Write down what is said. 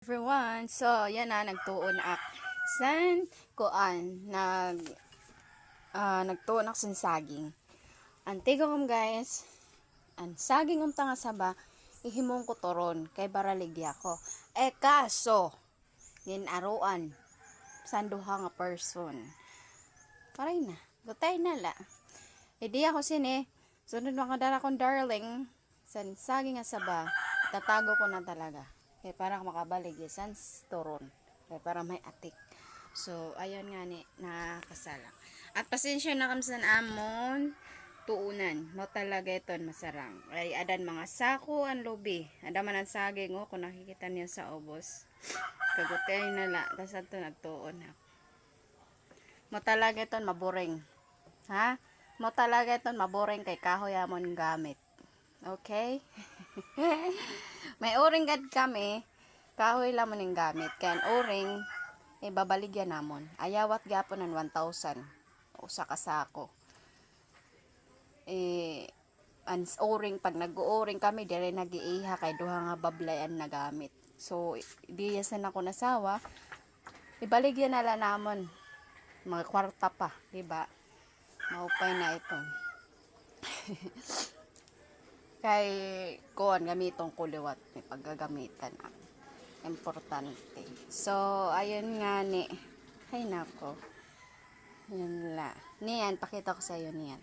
Everyone, so yan na nagtuon ak san kuan nagtuon ak san saging. Antigo kom guys, ang saging unta nga saba ihimong ko toron kay baraligya ko. Kaso ginaruan san duha nga person. Paray na, gutay na la. Idi ako sini, sunod makadara kong darling san saging nga saba, tatago ko na talaga. Kaya parang makabalik yan toron. Kaya parang may atik. So, ayun nga ni, nakakasala. At pasensya na kami sa amon tuunan. Mo talaga ito masarang. Ay, adan mga sako ang lubi. Ada man ang saging o, kung nakikita niyo sa obos. Kagutay na la. Tapos ito nagtuon. Mo talaga ito maboring. Ha? Mo talaga ito maboring kay kahoy amon gamit. Okay? May uring gad kami, kahoy lamon ng gamit. Kaya uring, babaligyan namon. Ayawat gapon ng 1,000. Usa ka sako. Ang uring, pag nag-uring kami, dire nag-iiha kay duha nga bablayan na gamit. So, diyasan ako nasawa, ibaligyan na lang namon. Mga kwarta pa, diba? Maupay na ito. Kay kuan gamitong kuliwat may paggagamitan ang importante. So ayun nga ni, hay nako, yun la niyan, pakita ko sa iyo niyan.